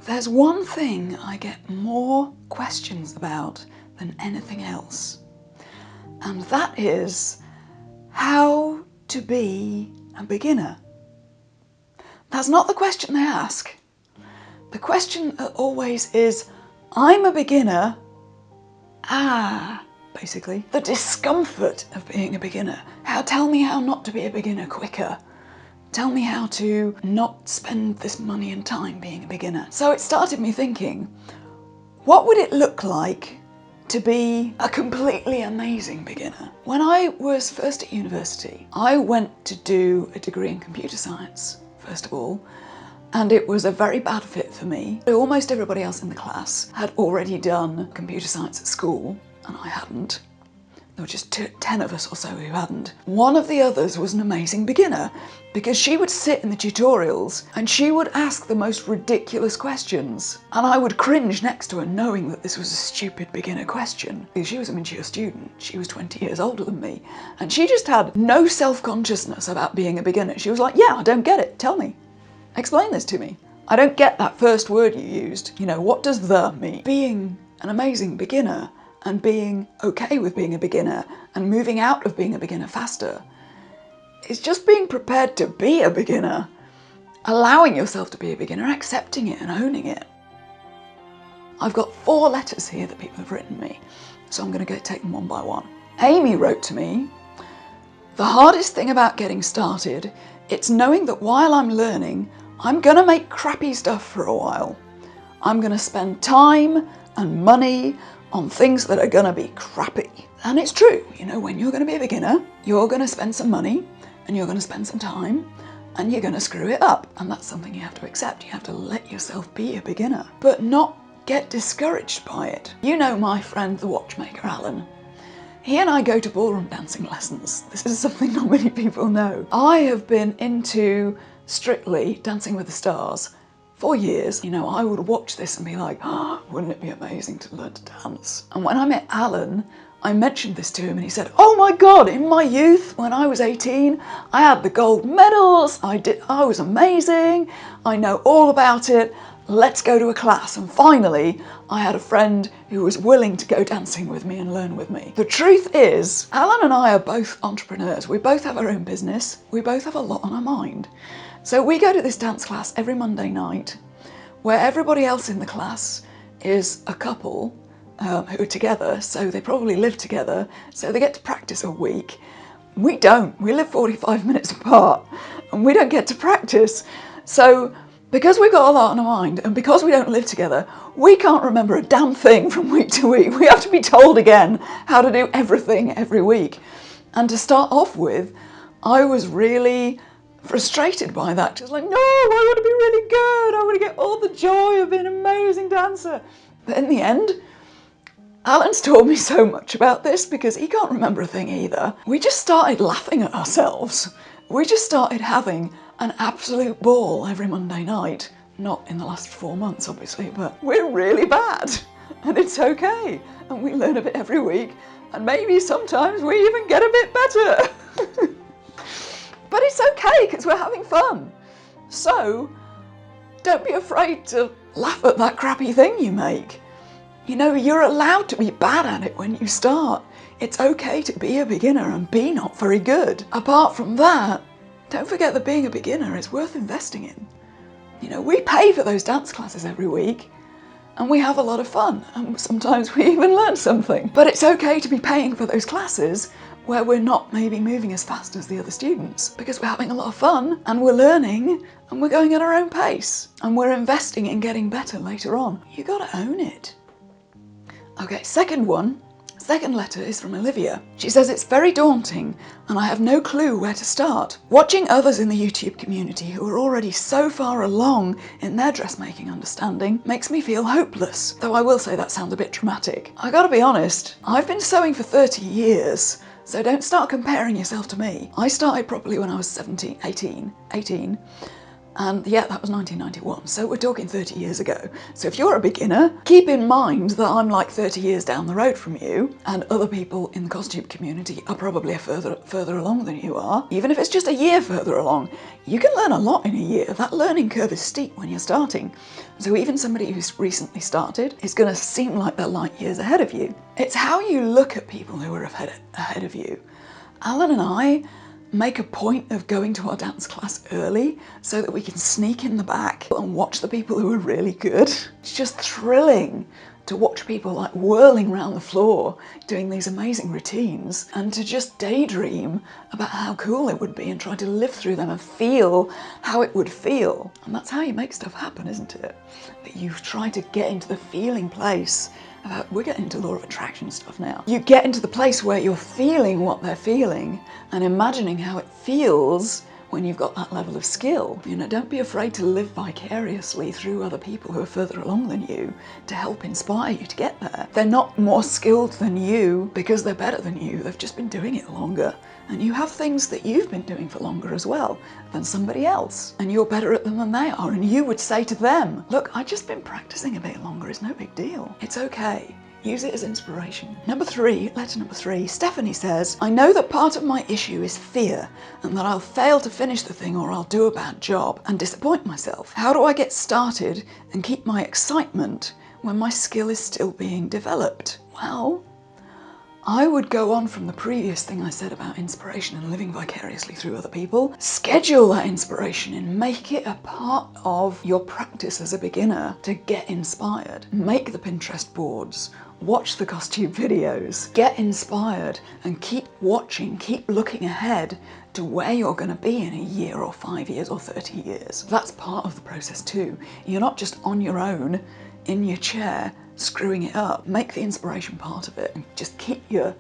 There's one thing I get more questions about than anything else, and that is how to be a beginner. That's not the question they ask. The question always is, I'm a beginner, basically. The discomfort of being a beginner. Tell me how not to be a beginner quicker. Tell me how to not spend this money and time being a beginner. So it started me thinking, what would it look like to be a completely amazing beginner? When I was first at university, I went to do a degree in computer science, first of all, and it was a very bad fit for me. Almost everybody else in the class had already done computer science at school, and I hadn't. There were just 10 of us or so who hadn't. One of the others was an amazing beginner because she would sit in the tutorials and she would ask the most ridiculous questions. And I would cringe next to her knowing that this was a stupid beginner question. She was a mature student. She was 20 years older than me. And she just had no self-consciousness about being a beginner. She was like, yeah, I don't get it. Tell me. Explain this to me. I don't get that first word you used. You know, what does the mean? Being an amazing beginner and being okay with being a beginner and moving out of being a beginner faster is just being prepared to be a beginner, allowing yourself to be a beginner, accepting it and owning it. I've got 4 letters here that people have written me, so I'm going to go take them one by one. Amy wrote to me, the hardest thing about getting started, it's knowing that while I'm learning, I'm going to make crappy stuff for a while. I'm going to spend time and money on things that are going to be crappy. And it's true, you know, when you're going to be a beginner, you're going to spend some money and you're going to spend some time and you're going to screw it up. And that's something you have to accept. You have to let yourself be a beginner, but not get discouraged by it. You know my friend, the watchmaker, Alan. He and I go to ballroom dancing lessons. This is something not many people know. I have been into strictly Dancing with the Stars for years. You know, I would watch this and be like, oh, wouldn't it be amazing to learn to dance? And when I met Alan, I mentioned this to him and he said, oh my God, in my youth, when I was 18, I had the gold medals, I was amazing, I know all about it, let's go to a class. And finally, I had a friend who was willing to go dancing with me and learn with me. The truth is, Alan and I are both entrepreneurs. We both have our own business. We both have a lot on our mind. So we go to this dance class every Monday night where everybody else in the class is a couple who are together, so they probably live together, so they get to practice a week. We don't. We live 45 minutes apart and we don't get to practice. So because we've got a lot on our mind and because we don't live together, we can't remember a damn thing from week to week. We have to be told again how to do everything every week. And to start off with, I was really frustrated by that. Just like, no, I want to be really good. I want to get all the joy of being an amazing dancer. But in the end, Alan's taught me so much about this because he can't remember a thing either. We just started laughing at ourselves. We just started having an absolute ball every Monday night. Not in the last 4 months, obviously, but we're really bad. And it's okay. And we learn a bit every week. And maybe sometimes we even get a bit better. But it's okay because we're having fun. So don't be afraid to laugh at that crappy thing you make. You know, you're allowed to be bad at it when you start. It's okay to be a beginner and be not very good. Apart from that, don't forget that being a beginner is worth investing in. You know, we pay for those dance classes every week and we have a lot of fun and sometimes we even learn something. But it's okay to be paying for those classes where we're not maybe moving as fast as the other students because we're having a lot of fun and we're learning and we're going at our own pace and we're investing in getting better later on. You gotta own it. Okay, second letter is from Olivia. She says, it's very daunting and I have no clue where to start. Watching others in the YouTube community who are already so far along in their dressmaking understanding makes me feel hopeless. Though I will say that sounds a bit dramatic. I gotta be honest, I've been sewing for 30 years, so don't start comparing yourself to me. I started properly when I was 18, And yeah, that was 1991, so we're talking 30 years ago. So if you're a beginner, keep in mind that I'm like 30 years down the road from you, and other people in the costume community are probably further along than you are. Even if it's just a year further along, you can learn a lot in a year. That learning curve is steep when you're starting. So even somebody who's recently started is going to seem like they're light years ahead of you. It's how you look at people who are ahead of you. Alan and I make a point of going to our dance class early so that we can sneak in the back and watch the people who are really good. It's just thrilling to watch people like whirling around the floor doing these amazing routines, and to just daydream about how cool it would be and try to live through them and feel how it would feel. And that's how you make stuff happen, isn't it? That you try to get into the feeling place. We're getting into law of attraction stuff now. You get into the place where you're feeling what they're feeling and imagining how it feels when you've got that level of skill. You know, don't be afraid to live vicariously through other people who are further along than you to help inspire you to get there. They're not more skilled than you because they're better than you. They've just been doing it longer. And you have things that you've been doing for longer as well than somebody else. And you're better at them than they are. And you would say to them, look, I've just been practicing a bit longer. It's no big deal. It's okay. Use it as inspiration. Letter number three, Stephanie says, I know that part of my issue is fear and that I'll fail to finish the thing or I'll do a bad job and disappoint myself. How do I get started and keep my excitement when my skill is still being developed? Well, I would go on from the previous thing I said about inspiration and living vicariously through other people. Schedule that inspiration and make it a part of your practice as a beginner to get inspired. Make the Pinterest boards, watch the costume videos, get inspired and keep watching, keep looking ahead to where you're going to be in a year or 5 years or 30 years. That's part of the process too. You're not just on your own in your chair screwing it up. Make the inspiration part of it and just keep your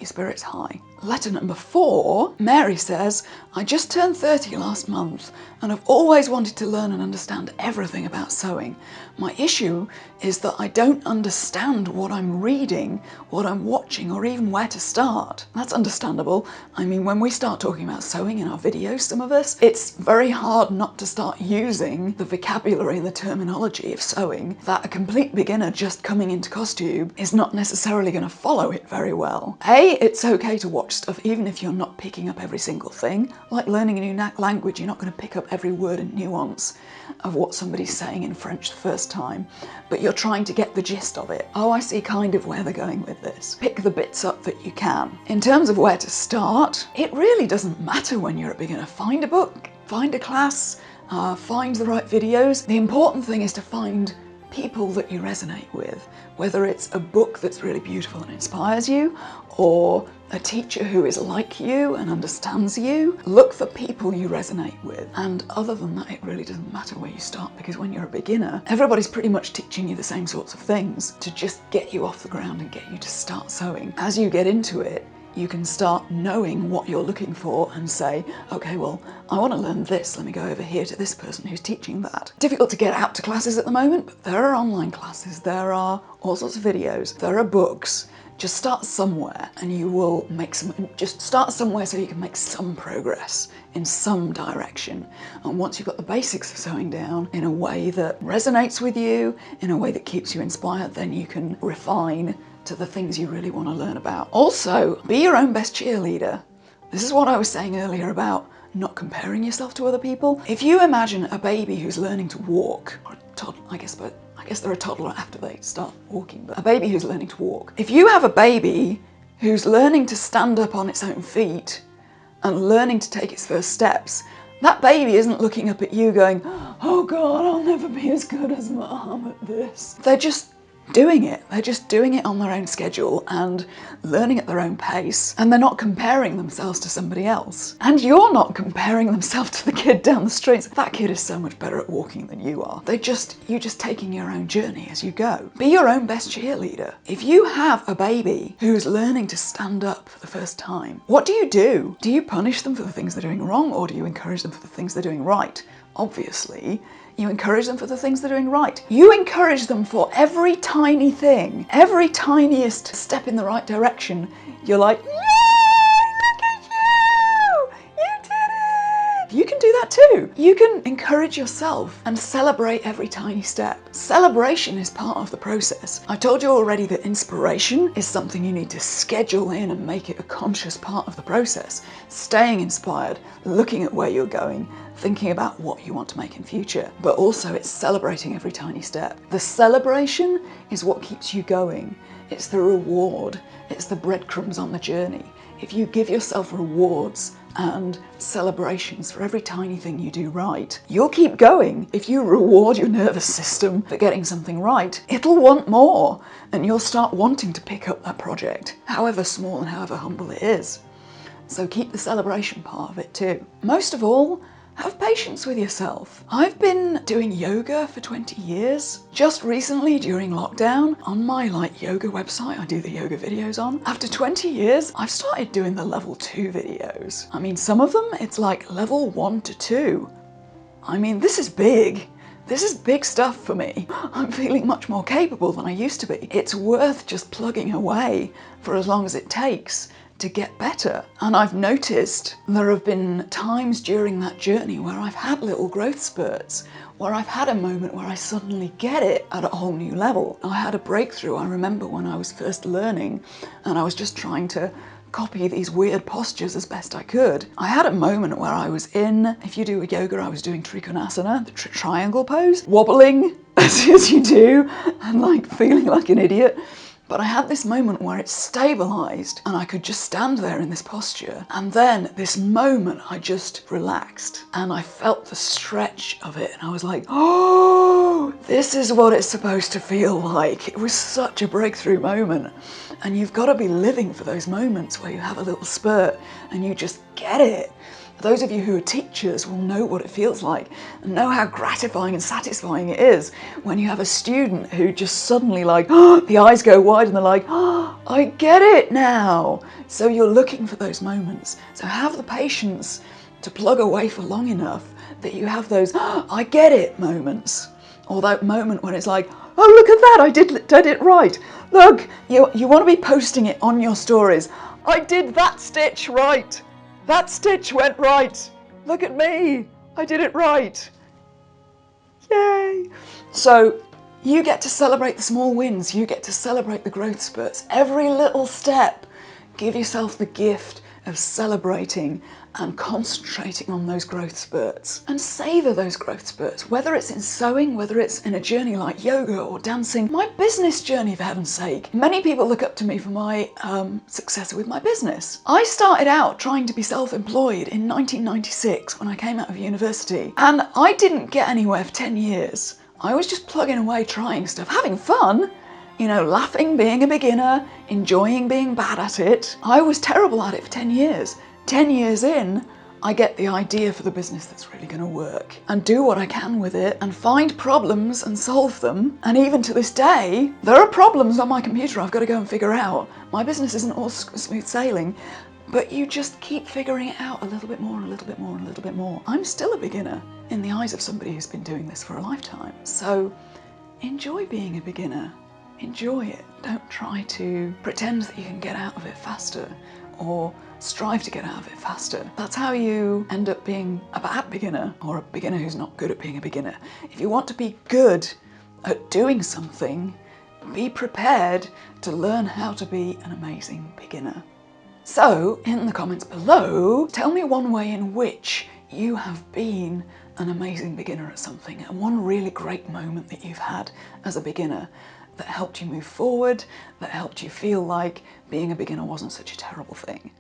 spirits high. Letter number 4, Mary says, I just turned 30 last month and I've always wanted to learn and understand everything about sewing. My issue is that I don't understand what I'm reading, what I'm watching, or even where to start. That's understandable. I mean, when we start talking about sewing in our videos, some of us, it's very hard not to start using the vocabulary and the terminology of sewing that a complete beginner just coming into costume is not necessarily going to follow it very well. It's okay to watch stuff even if you're not picking up every single thing. Like learning a new language, you're not going to pick up every word and nuance of what somebody's saying in French the first time, but you're trying to get the gist of it. Oh, I see kind of where they're going with this. Pick the bits up that you can. In terms of where to start, it really doesn't matter when you're a beginner. Find a book, find a class, find the right videos. The important thing is to find people that you resonate with, whether it's a book that's really beautiful and inspires you, or a teacher who is like you and understands you. Look for people you resonate with. And other than that, it really doesn't matter where you start, because when you're a beginner, everybody's pretty much teaching you the same sorts of things to just get you off the ground and get you to start sewing. As you get into it, you can start knowing what you're looking for and say, okay, well, I want to learn this. Let me go over here to this person who's teaching that. Difficult to get out to classes at the moment, but there are online classes, there are all sorts of videos, there are books. Just start somewhere and you will just start somewhere so you can make some progress in some direction. And once you've got the basics of sewing down in a way that resonates with you, in a way that keeps you inspired, then you can refine to the things you really want to learn about. Also, be your own best cheerleader. This is what I was saying earlier about not comparing yourself to other people. If you imagine a baby who's learning to walk, or a toddler, I guess they're a toddler after they start walking, but a baby who's learning to walk. If you have a baby who's learning to stand up on its own feet and learning to take its first steps, that baby isn't looking up at you going, oh God, I'll never be as good as Mom at this. They're just doing it. They're just doing it on their own schedule and learning at their own pace, and they're not comparing themselves to somebody else. And you're not comparing themselves to the kid down the street. That kid is so much better at walking than you are. You're just taking your own journey as you go. Be your own best cheerleader. If you have a baby who's learning to stand up for the first time, what do? Do you punish them for the things they're doing wrong, or do you encourage them for the things they're doing right? Obviously, you encourage them for the things they're doing right. You encourage them for every tiny thing, every tiniest step in the right direction. You're like, yay, look at you! You did it! You can do that too. you can encourage yourself and celebrate every tiny step. Celebration is part of the process. I told you already that inspiration is something you need to schedule in and make it a conscious part of the process. Staying inspired, looking at where you're going, thinking about what you want to make in future, but also it's celebrating every tiny step. The celebration is what keeps you going. It's the reward. It's the breadcrumbs on the journey. If you give yourself rewards and celebrations for every tiny thing you do right, you'll keep going. If you reward your nervous system for getting something right, it'll want more, and you'll start wanting to pick up that project, however small and however humble it is. So keep the celebration part of it too. Most of all, have patience with yourself. I've been doing yoga for 20 years. Just recently during lockdown, on my yoga website I do the yoga videos on, after 20 years, I've started doing the level 2 videos. I mean, some of them, it's like level 1 to 2. I mean, this is big. This is big stuff for me. I'm feeling much more capable than I used to be. It's worth just plugging away for as long as it takes to get better. And I've noticed there have been times during that journey where I've had little growth spurts, where I've had a moment where I suddenly get it at a whole new level. I had a breakthrough, I remember, when I was first learning and I was just trying to copy these weird postures as best I could. I had a moment where I was in, if you do a yoga, I was doing Trikonasana, the triangle pose, wobbling as you do and feeling like an idiot. But I had this moment where it stabilized and I could just stand there in this posture. And then this moment I just relaxed and I felt the stretch of it. And I was like, oh, this is what it's supposed to feel like. It was such a breakthrough moment. And you've got to be living for those moments where you have a little spurt and you just get it. Those of you who are teachers will know what it feels like and know how gratifying and satisfying it is when you have a student who just suddenly the eyes go wide and they're like, oh, I get it now. So you're looking for those moments. So have the patience to plug away for long enough that you have those, oh, I get it moments. Or that moment when it's like, oh, look at that, I did it right. Look, you want to be posting it on your stories. I did that stitch right. That stitch went right. Look at me. I did it right. Yay. So you get to celebrate the small wins. You get to celebrate the growth spurts. Every little step. Give yourself the gift of celebrating and concentrating on those growth spurts and savor those growth spurts, whether it's in sewing, whether it's in a journey like yoga or dancing. My business journey, for heaven's sake. Many people look up to me for my success with my business. I started out trying to be self-employed in 1996 when I came out of university, and I didn't get anywhere for 10 years. I was just plugging away, trying stuff, having fun, you know, laughing, being a beginner, enjoying being bad at it. I was terrible at it for 10 years. 10 years in, I get the idea for the business that's really going to work and do what I can with it and find problems and solve them. And even to this day, there are problems on my computer I've got to go and figure out. My business isn't all smooth sailing, but you just keep figuring it out a little bit more, a little bit more, a little bit more. I'm still a beginner in the eyes of somebody who's been doing this for a lifetime. So enjoy being a beginner. Enjoy it. Don't try to pretend that you can get out of it faster or strive to get out of it faster. That's how you end up being a bad beginner or a beginner who's not good at being a beginner. If you want to be good at doing something, be prepared to learn how to be an amazing beginner. So, in the comments below, tell me one way in which you have been an amazing beginner at something and one really great moment that you've had as a beginner that helped you move forward, that helped you feel like being a beginner wasn't such a terrible thing.